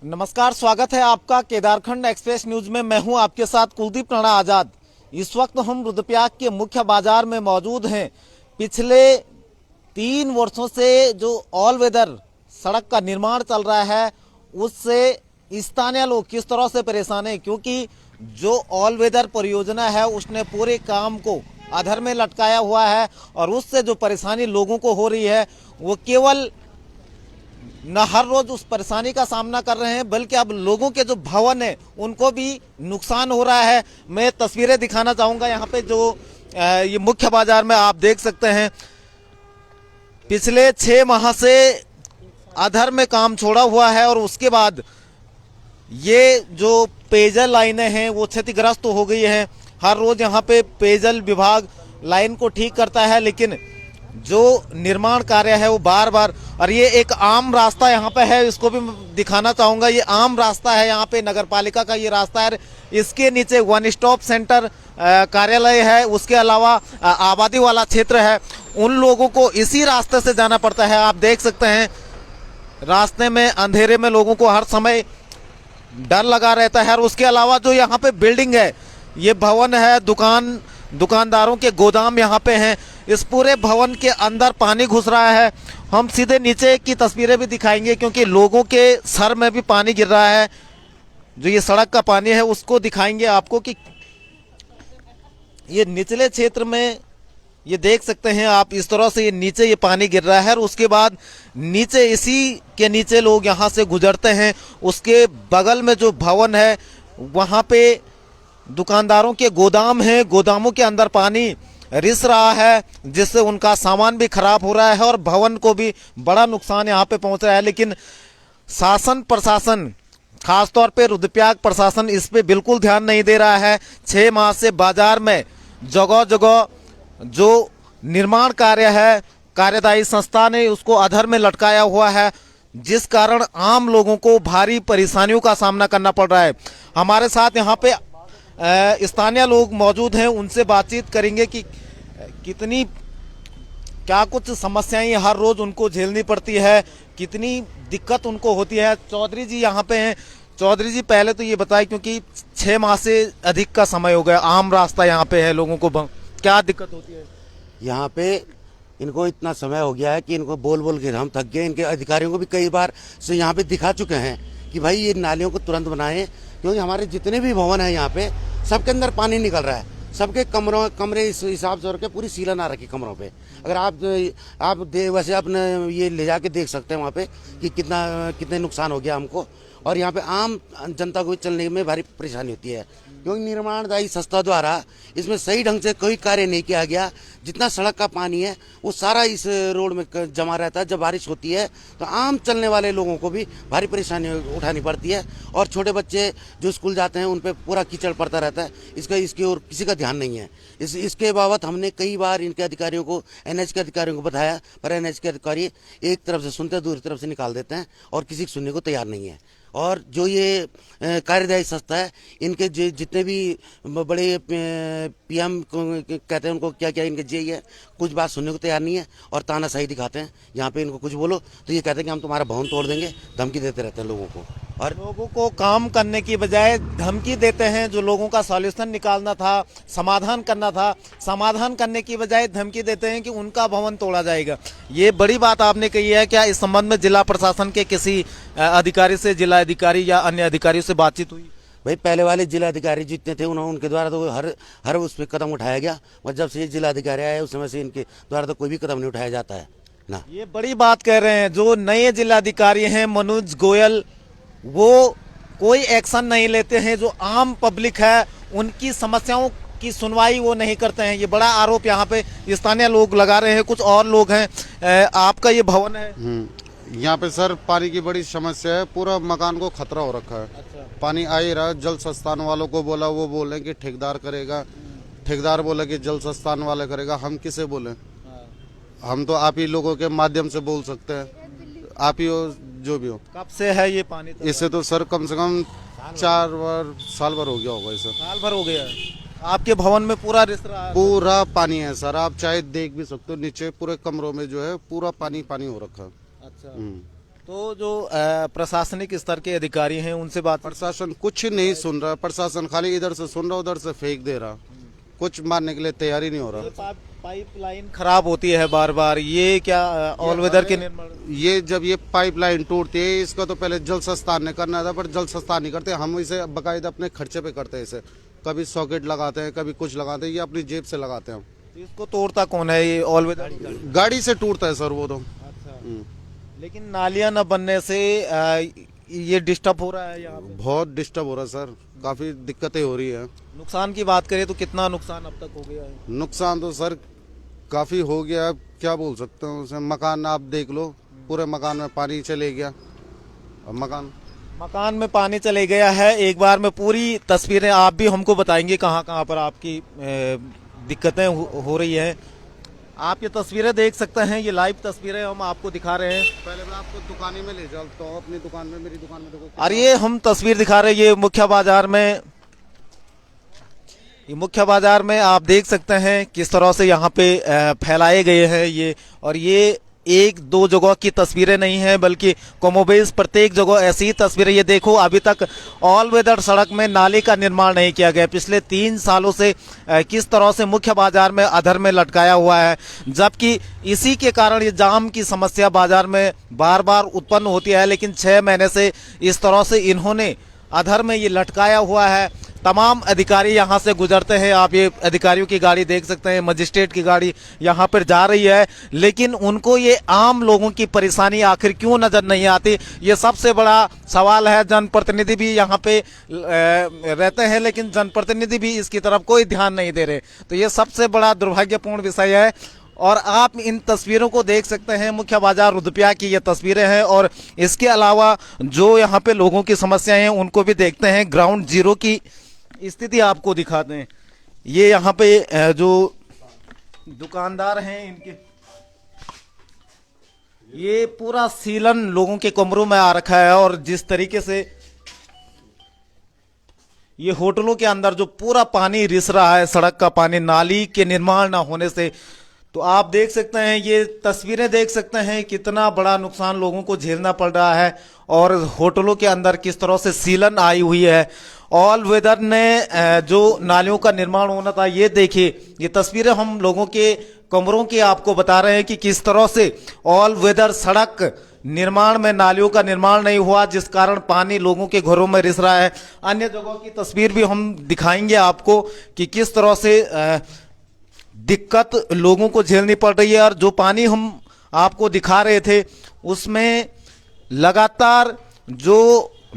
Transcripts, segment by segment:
नमस्कार, स्वागत है आपका केदारखंड एक्सप्रेस न्यूज में। मैं हूं आपके साथ कुलदीप राणा आजाद। इस वक्त हम रुद्रप्रयाग के मुख्य बाजार में मौजूद हैं। पिछले 3 वर्षों से जो ऑल वेदर सड़क का निर्माण चल रहा है उससे स्थानीय लोग किस तरह से परेशान हैं, क्योंकि जो ऑल वेदर परियोजना है उसने पूरे काम को अधर में लटकाया हुआ है और उससे जो परेशानी लोगों को हो रही है वो केवल न हर रोज उस परेशानी का सामना कर रहे हैं, बल्कि अब लोगों के जो भवन है उनको भी नुकसान हो रहा है। मैं तस्वीरें दिखाना चाहूंगा। यहाँ पे जो ये मुख्य बाजार में आप देख सकते हैं, पिछले 6 माह से अधर में काम छोड़ा हुआ है और उसके बाद ये जो पेयजल लाइनें हैं वो क्षतिग्रस्त हो गई है। हर रोज यहाँ पे पेयजल विभाग लाइन को ठीक करता है, लेकिन जो निर्माण कार्य है वो बार बार, और ये एक आम रास्ता यहाँ पे है, इसको भी दिखाना चाहूंगा। ये आम रास्ता है, यहाँ पे नगर पालिका का ये रास्ता है। इसके नीचे वन स्टॉप सेंटर कार्यालय है, उसके अलावा आबादी वाला क्षेत्र है। उन लोगों को इसी रास्ते से जाना पड़ता है। आप देख सकते हैं रास्ते में अंधेरे में लोगों को हर समय डर लगा रहता है। और उसके अलावा जो यहाँ पे बिल्डिंग है, ये भवन है, दुकानदारों के गोदाम यहाँ पे हैं। इस पूरे भवन के अंदर पानी घुस रहा है। हम सीधे नीचे की तस्वीरें भी दिखाएंगे, क्योंकि लोगों के सर में भी पानी गिर रहा है। जो ये सड़क का पानी है उसको दिखाएंगे आपको कि ये निचले क्षेत्र में ये देख सकते हैं आप, इस तरह से ये नीचे ये पानी गिर रहा है। और उसके बाद नीचे, इसी के नीचे लोग यहाँ से गुजरते हैं। उसके बगल में जो भवन है वहाँ पे दुकानदारों के गोदाम हैं, गोदामों के अंदर पानी रिस रहा है, जिससे उनका सामान भी खराब हो रहा है और भवन को भी बड़ा नुकसान यहाँ पे पहुंच रहा है। लेकिन शासन प्रशासन, खासतौर पे रुद्रप्रयाग प्रशासन इस पे बिल्कुल ध्यान नहीं दे रहा है। 6 माह से बाजार में जगह जगह जो निर्माण कार्य है, कार्यदायी संस्था ने उसको अधर में लटकाया हुआ है, जिस कारण आम लोगों को भारी परेशानियों का सामना करना पड़ रहा है। हमारे साथ यहाँ पे स्थानीय लोग मौजूद हैं, उनसे बातचीत करेंगे कि कितनी क्या कुछ समस्याएं हर रोज उनको झेलनी पड़ती है, कितनी दिक्कत उनको होती है। चौधरी जी यहाँ पे हैं। चौधरी जी, पहले तो ये बताएं, क्योंकि 6 माह से अधिक का समय हो गया, आम रास्ता यहाँ पे है, लोगों को क्या दिक्कत होती है? यहाँ पे इनको इतना समय हो गया है कि इनको बोल बोल के हम थक गए। इनके अधिकारियों को भी कई बार से यहाँ पे दिखा चुके हैं कि भाई ये नालियों को तुरंत बनाएं, क्योंकि हमारे जितने भी भवन है यहाँ पे सबके अंदर पानी निकल रहा है। सबके कमरे इस हिसाब से रखे, पूरी सीलन आ रखी कमरों पे। अगर आप वैसे अपने ये ले जाके देख सकते हैं वहाँ पे कि कितने नुकसान हो गया हमको। और यहाँ पे आम जनता को चलने में भारी परेशानी होती है, क्योंकि निर्माणदायी संस्था द्वारा इसमें सही ढंग से कोई कार्य नहीं किया गया। जितना सड़क का पानी है वो सारा इस रोड में जमा रहता है। जब बारिश होती है तो आम चलने वाले लोगों को भी भारी परेशानी उठानी पड़ती है, और छोटे बच्चे जो स्कूल जाते हैं उन पर पूरा कीचड़ पड़ता रहता है। इसकी ओर किसी का ध्यान नहीं है। इसके बाबत हमने कई बार इनके अधिकारियों को, एनएच के अधिकारियों को बताया, पर एनएच के अधिकारी एक तरफ से सुनते हैं, दूसरी तरफ से निकाल देते हैं और किसी को सुनने को तैयार नहीं है। और जो ये कार्यदायी संस्था है, इनके जितने भी बड़े पीएम कहते हैं उनको क्या क्या इनके जेई है, कुछ बात सुनने को तैयार नहीं है और तानाशाही दिखाते हैं। यहाँ पे इनको कुछ बोलो तो ये कहते हैं कि हम तुम्हारा भवन तोड़ देंगे, धमकी देते रहते हैं लोगों को। और लोगों को काम करने की बजाय धमकी देते हैं। जो लोगों का सॉल्यूशन निकालना था, समाधान करना था, समाधान करने की बजाय धमकी देते हैं कि उनका भवन तोड़ा जाएगा। ये बड़ी बात आपने कही है। क्या इस संबंध में जिला प्रशासन के किसी अधिकारी से, जिला अधिकारी या अन्य अधिकारियों से बातचीत हुई? भाई पहले वाले जिला अधिकारी जितने थे उनके द्वारा तो हर उस पर कदम उठाया गया, और जब से ये जिला अधिकारी आए उस समय से इनके द्वारा तो कोई भी कदम नहीं उठाया जाता है ना। ये बड़ी बात कह रहे हैं। जो नए जिलाधिकारी हैं मनोज गोयल, वो कोई एक्शन नहीं लेते हैं। जो आम पब्लिक है उनकी समस्याओं की सुनवाई वो नहीं करते हैं। ये बड़ा आरोप यहाँ पे स्थानीय लोग लगा रहे हैं। कुछ और लोग हैं। आपका ये भवन है, यहाँ पे सर पानी की बड़ी समस्या है, पूरा मकान को खतरा हो रखा है। अच्छा। पानी आ ही रहा है। जल संस्थान वालों को बोला, वो बोले कि ठेकेदार करेगा, ठेकेदार बोले कि जल संस्थान वाला करेगा। हम किसे बोले? हम तो आप ही लोगों के माध्यम से बोल सकते हैं, आप ही हो, जो भी हो। कब से है ये पानी? इससे तो सर कम से कम 4 साल भर हो गया होगा। इसे साल भर हो गया है। आपके भवन में पूरा रिस रहा है? पूरा पानी है सर, आप चाहे देख भी सकते हो। नीचे पूरे कमरों में जो है पूरा पानी पानी हो रखा है। अच्छा। तो जो प्रशासनिक स्तर के अधिकारी हैं उनसे बात प्रशासन कुछ नहीं सुन रहा, प्रशासन खाली इधर से सुन रहा उधर से फेंक दे रहा, कुछ मानने के लिए तैयार ही नहीं हो रहा। पाइपलाइन खराब होती है बार बार, ये क्या ऑल वेदर के निर्माण? ये जब ये पाइपलाइन टूटती है इसका तो पहले जल संस्थान ने करना था, पर जल संस्थान नहीं करते, हम इसे बकायदा अपने खर्चे पे करते हैं। इसे कभी सॉकेट लगाते हैं, कभी कुछ लगाते हैं, ये अपनी जेब से लगाते हैं हम। इसको तोड़ता कौन है ये ऑल वेदर? गाड़ी से टूटता है सर वो तो। अच्छा, लेकिन नालियां न बनने से ये डिस्टर्ब हो रहा है यहाँ पे। बहुत डिस्टर्ब हो रहा है सर, काफी दिक्कतें हो रही है। नुकसान की बात करें तो कितना नुकसान अब तक हो गया है? नुकसान तो सर काफी हो गया, क्या बोल सकते हैं उसे। मकान आप देख लो, पूरे मकान में पानी चले गया। और मकान में पानी चले गया है। एक बार में पूरी तस्वीरें आप भी हमको बताएंगे कहाँ कहाँ पर आपकी दिक्कतें हो रही है। आप ये तस्वीरें देख सकते हैं, ये लाइव तस्वीरें हम आपको दिखा रहे हैं। पहले मैं आपको दुकान में ले चलता हूँ, अपनी दुकान में, मेरी दुकान में देखो। और ये हम तस्वीर दिखा रहे हैं, ये मुख्य बाजार में, ये मुख्य बाजार में आप देख सकते हैं किस तरह से यहाँ पे फैलाए गए हैं ये। और ये एक दो जगह की तस्वीरें नहीं है, बल्कि कमोबेश प्रत्येक जगह ऐसी ही तस्वीरें। ये देखो, अभी तक ऑल वेदर सड़क में नाले का निर्माण नहीं किया गया। पिछले 3 सालों से किस तरह से मुख्य बाजार में अधर में लटकाया हुआ है, जबकि इसी के कारण ये जाम की समस्या बाजार में बार बार उत्पन्न होती है। लेकिन 6 महीने से इस तरह से इन्होंने अधर में ये लटकाया हुआ है। तमाम अधिकारी यहाँ से गुजरते हैं, आप ये अधिकारियों की गाड़ी देख सकते हैं, मजिस्ट्रेट की गाड़ी यहाँ पर जा रही है, लेकिन उनको ये आम लोगों की परेशानी आखिर क्यों नजर नहीं आती, ये सबसे बड़ा सवाल है। जनप्रतिनिधि भी यहाँ पे रहते हैं, लेकिन जनप्रतिनिधि भी इसकी तरफ कोई ध्यान नहीं दे रहे। तो ये सबसे बड़ा दुर्भाग्यपूर्ण विषय है। और आप इन तस्वीरों को देख सकते हैं, मुख्य बाजार रुद्रप्रयाग की ये तस्वीरें हैं। और इसके अलावा जो यहाँ पे लोगों की समस्याएं हैं उनको भी देखते हैं। ग्राउंड जीरो की स्थिति आपको दिखाते हैं। ये यहाँ पे जो दुकानदार हैं इनके, ये पूरा सीलन लोगों के कमरों में आ रखा है। और जिस तरीके से ये होटलों के अंदर जो पूरा पानी रिस रहा है, सड़क का पानी, नाली के निर्माण ना होने से, तो आप देख सकते हैं, ये तस्वीरें देख सकते हैं कितना बड़ा नुकसान लोगों को झेलना पड़ रहा है। और होटलों के अंदर किस तरह से सीलन आई हुई है। ऑल वेदर ने जो नालियों का निर्माण होना था, ये देखिए, ये तस्वीरें हम लोगों के कमरों की आपको बता रहे हैं कि किस तरह से ऑल वेदर सड़क निर्माण में नालियों का निर्माण नहीं हुआ, जिस कारण पानी लोगों के घरों में रिस रहा है। अन्य जगहों की तस्वीर भी हम दिखाएंगे आपको कि किस तरह से दिक्कत लोगों को झेलनी पड़ रही है। और जो पानी हम आपको दिखा रहे थे उसमें लगातार जो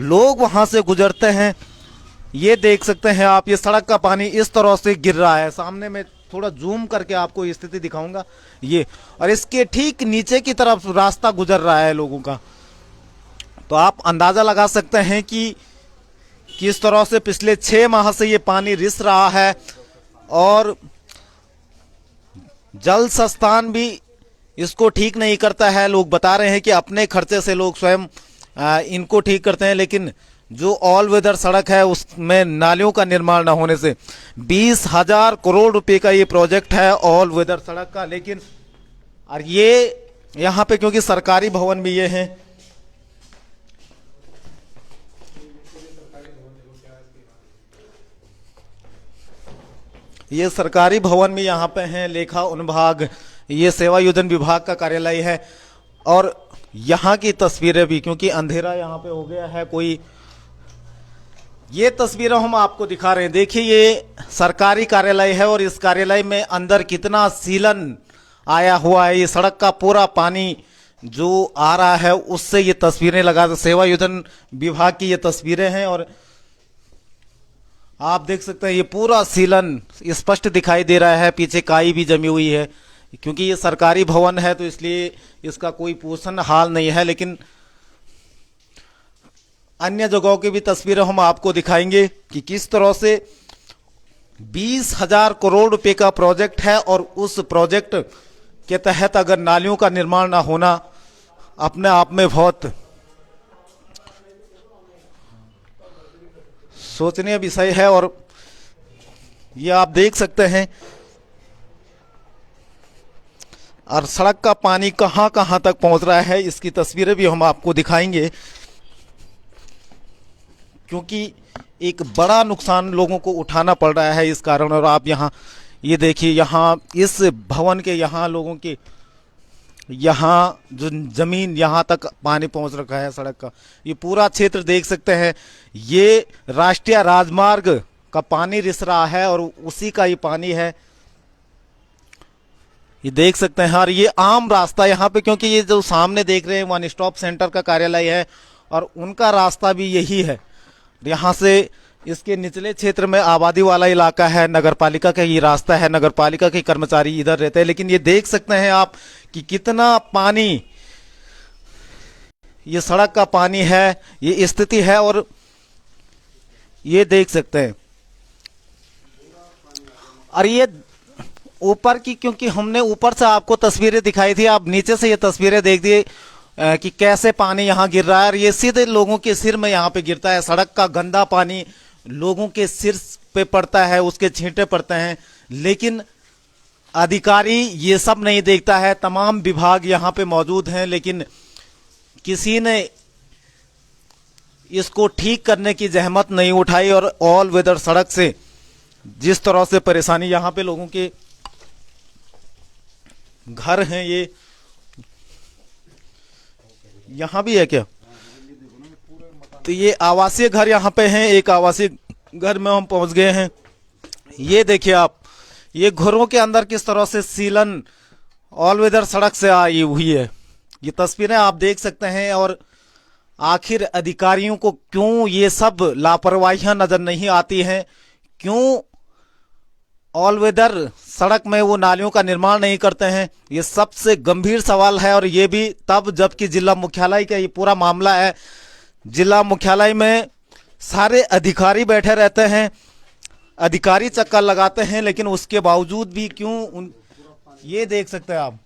लोग वहां से गुजरते हैं, ये देख सकते हैं आप, ये सड़क का पानी इस तरह से गिर रहा है। सामने में थोड़ा जूम करके आपको स्थिति दिखाऊंगा ये, और इसके ठीक नीचे की तरफ रास्ता गुजर रहा है लोगों का। तो आप अंदाजा लगा सकते हैं कि किस तरह से पिछले 6 माह से ये पानी रिस रहा है। और जल संस्थान भी इसको ठीक नहीं करता है। लोग बता रहे हैं कि अपने खर्चे से लोग स्वयं इनको ठीक करते हैं, लेकिन जो ऑल वेदर सड़क है उसमें नालियों का निर्माण न होने से 20,000 करोड़ रुपए का ये प्रोजेक्ट है ऑल वेदर सड़क का। लेकिन और ये यहाँ पे क्योंकि सरकारी भवन भी ये हैं, ये सरकारी भवन भी यहाँ पे हैं, लेखा अनुभाग, ये सेवा योजन विभाग का कार्यालय है। और यहाँ की तस्वीरें भी, क्योंकि अंधेरा यहाँ पे हो गया है कोई, ये तस्वीरें हम आपको दिखा रहे हैं। देखिए, ये सरकारी कार्यालय है और इस कार्यालय में अंदर कितना सीलन आया हुआ है। ये सड़क का पूरा पानी जो आ रहा है उससे ये तस्वीरें लगा, सेवा योजन विभाग की ये तस्वीरें हैं। और आप देख सकते हैं ये पूरा सीलन स्पष्ट दिखाई दे रहा है, पीछे काई भी जमी हुई है। क्योंकि ये सरकारी भवन है तो इसलिए इसका कोई पोषण हाल नहीं है। लेकिन अन्य जगहों की भी तस्वीरें हम आपको दिखाएंगे कि किस तरह से 20,000 करोड़ रुपए का प्रोजेक्ट है। और उस प्रोजेक्ट के तहत अगर नालियों का निर्माण ना होना अपने आप में बहुत सोचनीय विषय है। और ये आप देख सकते हैं, और सड़क का पानी कहां कहां तक पहुंच रहा है इसकी तस्वीरें भी हम आपको दिखाएंगे, क्योंकि एक बड़ा नुकसान लोगों को उठाना पड़ रहा है इस कारण। और आप यहाँ ये देखिए, यहाँ इस भवन के यहाँ लोगों के यहाँ जो जमीन यहाँ तक पानी पहुंच रखा है सड़क का, ये पूरा क्षेत्र देख सकते हैं। ये राष्ट्रीय राजमार्ग का पानी रिस रहा है और उसी का ये पानी है, ये देख सकते हैं। और ये आम रास्ता यहाँ पे, क्योंकि ये जो सामने देख रहे हैं वन स्टॉप सेंटर का कार्यालय है और उनका रास्ता भी यही है। यहाँ से इसके निचले क्षेत्र में आबादी वाला इलाका है, नगरपालिका का ये रास्ता है, नगरपालिका के कर्मचारी इधर रहते हैं। लेकिन ये देख सकते हैं आप कि कितना पानी, ये सड़क का पानी है, ये स्थिति है। और ये देख सकते हैं, और ये ऊपर की, क्योंकि हमने ऊपर से आपको तस्वीरें दिखाई थी, आप नीचे से ये तस्वीरें देख दिए कि कैसे पानी यहाँ गिर रहा है। और ये सीधे लोगों के सिर में यहाँ पे गिरता है। सड़क का गंदा पानी लोगों के सिर पे पड़ता है, उसके छींटे पड़ते हैं, लेकिन अधिकारी ये सब नहीं देखता है। तमाम विभाग यहाँ पे मौजूद हैं, लेकिन किसी ने इसको ठीक करने की जहमत नहीं उठाई। और ऑल वेदर सड़क से जिस तरह से परेशानी, यहाँ पे लोगों के घर हैं, ये यहाँ भी है क्या, तो ये आवासीय घर यहाँ पे हैं। एक आवासीय घर में हम पहुंच गए हैं। ये देखिए आप, ये घरों के अंदर किस तरह से सीलन ऑल वेदर सड़क से आई हुई है, ये तस्वीरें आप देख सकते हैं। और आखिर अधिकारियों को क्यों ये सब लापरवाहियां नजर नहीं आती हैं, क्यों ऑल वेदर सड़क में वो नालियों का निर्माण नहीं करते हैं, ये सबसे गंभीर सवाल है। और ये भी तब जबकि जिला मुख्यालय का ये पूरा मामला है। जिला मुख्यालय में सारे अधिकारी बैठे रहते हैं, अधिकारी चक्कर लगाते हैं, लेकिन उसके बावजूद भी क्यों ये देख सकते हैं आप।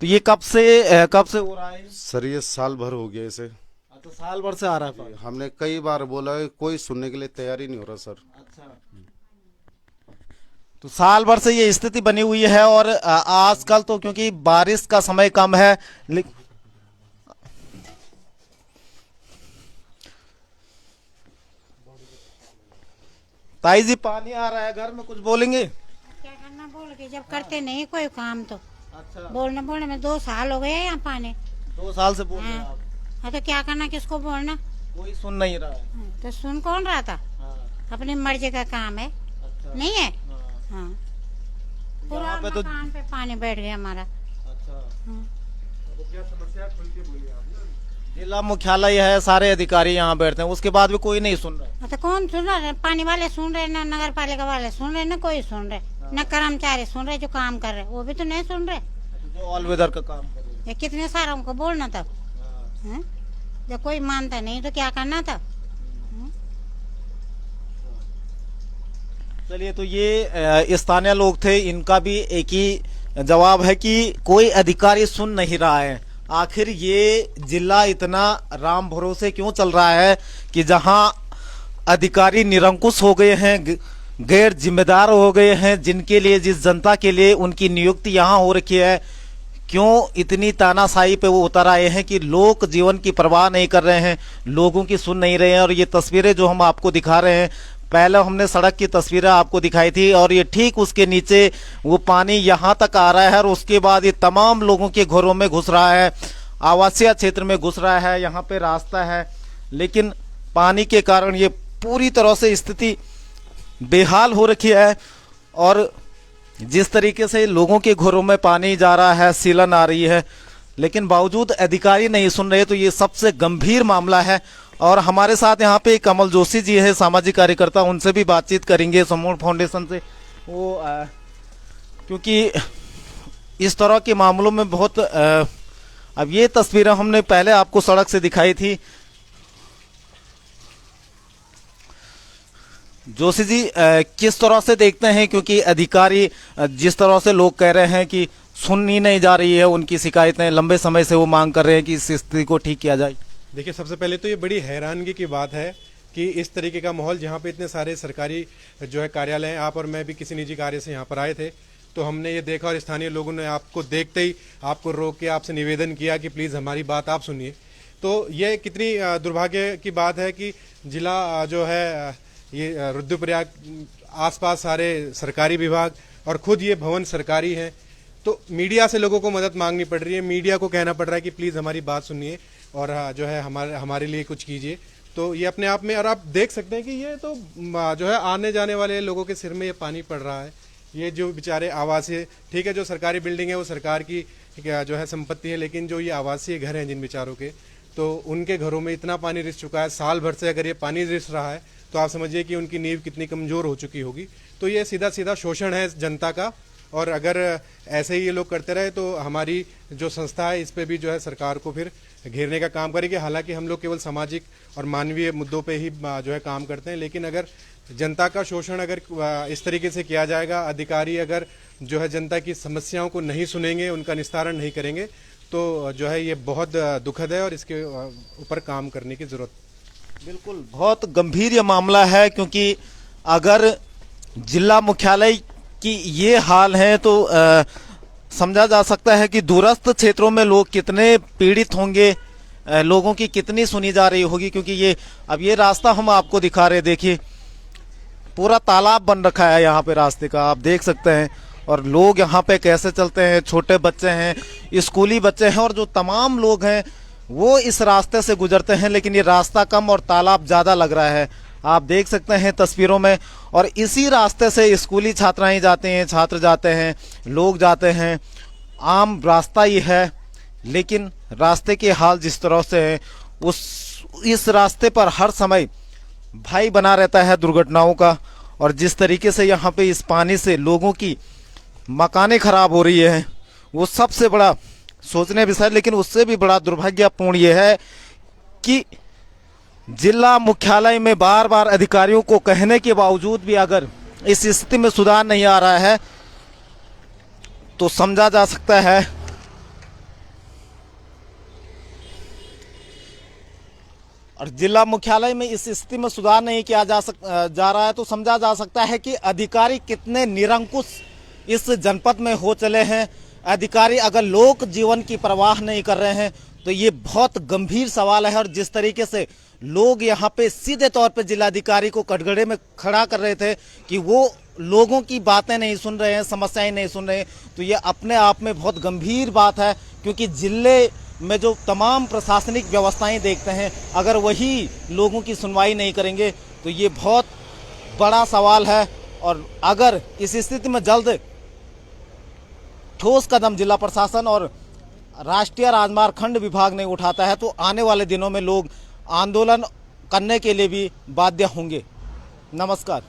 तो ये कब से हो रहा है सर? ये साल भर हो गया इसे। तो साल भर से आ रहा है। हमने कई बार बोला है, कोई सुनने के लिए तैयार ही नहीं हो रहा सर। अच्छा, तो साल भर से ये स्थिति बनी हुई है। और आजकल तो क्योंकि बारिश का समय कम है, ताई जी पानी आ रहा है घर में, कुछ बोलेंगे? क्या करना बोल के, जब करते नहीं कोई काम तो। अच्छा, बोलने में 2 साल हो गए यहाँ पानी। 2 साल से बोल रहे हैं हाँ। आप। हाँ, तो क्या करना, किसको बोलना? कोई सुन नहीं रहा है। तो सुन कौन रहा था? हाँ, अपनी मर्जी का काम है। अच्छा, नहीं है। हाँ, हाँ, पूरा यहाँ पे तो मकान पे पानी बैठ गया हमारा। अच्छा, हाँ। जिला मुख्यालय है, सारे अधिकारी यहाँ बैठते हैं, उसके बाद भी कोई नहीं सुन रहा है। तो कौन सुन रहा है? पानी वाले सुन रहे, ना नगर पालिका वाले सुन रहे, ना कोई सुन रहे, न कर्मचारी सुन रहे जो काम कर रहे, वो भी तो नहीं सुन रहे। जो ऑल वेदर का काम कर रहे हैं। ये कितने सारों को बोलना था। हाँ? जब कोई मानता नहीं तो क्या करना था? चलिए, तो ये स्थानीय लोग थे, इनका भी एक ही जवाब है कि कोई अधिकारी सुन नहीं रहा है। आखिर ये जिला इतना राम भरोसे क्यों चल रहा है कि जहां अधिकारी निरंकुश हो गए हैं, गैर जिम्मेदार हो गए हैं, जिनके लिए, जिस जनता के लिए उनकी नियुक्ति यहाँ हो रखी है, क्यों इतनी तानाशाही पे वो उतर आए हैं कि लोक जीवन की परवाह नहीं कर रहे हैं, लोगों की सुन नहीं रहे हैं। और ये तस्वीरें जो हम आपको दिखा रहे हैं, पहले हमने सड़क की तस्वीरें आपको दिखाई थी, और ये ठीक उसके नीचे वो पानी यहाँ तक आ रहा है, और उसके बाद ये तमाम लोगों के घरों में घुस रहा है, आवासीय क्षेत्र में घुस रहा है। यहाँ पे रास्ता है, लेकिन पानी के कारण ये पूरी तरह से स्थिति बेहाल हो रखी है। और जिस तरीके से लोगों के घरों में पानी जा रहा है, सीलन आ रही है, लेकिन बावजूद अधिकारी नहीं सुन रहे, तो ये सबसे गंभीर मामला है। और हमारे साथ यहाँ पे कमल जोशी जी है, सामाजिक कार्यकर्ता, उनसे भी बातचीत करेंगे समूह फाउंडेशन से। वो क्योंकि इस तरह के मामलों में बहुत अब ये तस्वीरें हमने पहले आपको सड़क से दिखाई थी। जोशी जी, किस तरह से देखते हैं, क्योंकि अधिकारी जिस तरह से लोग कह रहे हैं कि सुन ही नहीं जा रही है उनकी शिकायतें, लंबे समय से वो मांग कर रहे हैं कि इस स्थिति को ठीक किया जाए। देखिए, सबसे पहले तो ये बड़ी हैरानगी की बात है कि इस तरीके का माहौल, जहाँ पे इतने सारे सरकारी जो है कार्यालय हैं, आप और मैं भी किसी निजी कार्य से यहाँ पर आए थे, तो हमने ये देखा और स्थानीय लोगों ने आपको देखते ही आपको रोक के आपसे निवेदन किया कि प्लीज़ हमारी बात आप सुनिए। तो ये कितनी दुर्भाग्य की बात है कि जिला जो है ये रुद्रप्रयाग आसपास सारे सरकारी विभाग और खुद ये भवन सरकारी हैं, तो मीडिया से लोगों को मदद मांगनी पड़ रही है, मीडिया को कहना पड़ रहा है कि प्लीज़ हमारी बात सुनिए और जो है हमारे लिए कुछ कीजिए। तो ये अपने आप में, और आप देख सकते हैं कि ये तो जो है आने जाने वाले लोगों के सिर में ये पानी पड़ रहा है। ये जो बेचारे आवासीय, ठीक है जो सरकारी बिल्डिंग है वो सरकार की जो है संपत्ति है, लेकिन जो ये आवासीय घर हैं जिन बेचारों के, तो उनके घरों में इतना पानी रिस चुका है। साल भर से अगर ये पानी रिस रहा है तो आप समझिए कि उनकी नींव कितनी कमज़ोर हो चुकी होगी। तो ये सीधा सीधा शोषण है जनता का, और अगर ऐसे ही ये लोग करते रहे तो हमारी जो संस्था है इस पे भी जो है सरकार को फिर घेरने का काम करेगी। हालांकि हम लोग केवल सामाजिक और मानवीय मुद्दों पे ही जो है काम करते हैं, लेकिन अगर जनता का शोषण अगर इस तरीके से किया जाएगा, अधिकारी अगर जो है जनता की समस्याओं को नहीं सुनेंगे, उनका निस्तारण नहीं करेंगे, तो जो है ये बहुत दुखद है और इसके ऊपर काम करने की जरूरत। बिल्कुल, बहुत गंभीर ये मामला है, क्योंकि अगर जिला मुख्यालय की ये हाल है तो समझा जा सकता है कि दूरस्थ क्षेत्रों में लोग कितने पीड़ित होंगे, लोगों की कितनी सुनी जा रही होगी। क्योंकि ये अब ये रास्ता हम आपको दिखा रहे, देखिए पूरा तालाब बन रखा है यहाँ पे रास्ते का, आप देख सकते हैं। और लोग यहाँ पे कैसे चलते हैं, छोटे बच्चे हैं, स्कूली बच्चे हैं, और जो तमाम लोग हैं वो इस रास्ते से गुजरते हैं, लेकिन ये रास्ता कम और तालाब ज़्यादा लग रहा है, आप देख सकते हैं तस्वीरों में। और इसी रास्ते से स्कूली छात्राएं जाते हैं, छात्र जाते हैं, लोग जाते हैं, आम रास्ता ही है। लेकिन रास्ते के हाल जिस तरह से है, इस रास्ते पर हर समय भाई बना रहता है दुर्घटनाओं का। और जिस तरीके से यहाँ पे इस पानी से लोगों की मकानें खराब हो रही है, वो सबसे बड़ा सोचने विषय। लेकिन उससे भी बड़ा दुर्भाग्यपूर्ण ये है कि जिला मुख्यालय में बार बार अधिकारियों को कहने के बावजूद भी अगर इस स्थिति में सुधार नहीं आ रहा है तो समझा जा सकता है और जिला मुख्यालय में इस स्थिति में सुधार नहीं किया जा रहा है तो समझा जा सकता है कि अधिकारी कितने निरंकुश इस जनपद में हो चले हैं। अधिकारी अगर लोक जीवन की परवाह नहीं कर रहे हैं तो ये बहुत गंभीर सवाल है। और जिस तरीके से लोग यहाँ पे सीधे तौर पे जिलाधिकारी को कटघरे में खड़ा कर रहे थे कि वो लोगों की बातें नहीं सुन रहे हैं, समस्याएं नहीं सुन रहे हैं, तो ये अपने आप में बहुत गंभीर बात है। क्योंकि जिले में जो तमाम प्रशासनिक व्यवस्थाएं देखते हैं, अगर वही लोगों की सुनवाई नहीं करेंगे तो ये बहुत बड़ा सवाल है। और अगर इस स्थिति में जल्द ठोस कदम जिला प्रशासन और राष्ट्रीय राजमार्ग खंड विभाग नहीं उठाता है तो आने वाले दिनों में लोग आंदोलन करने के लिए भी बाध्य होंगे। नमस्कार।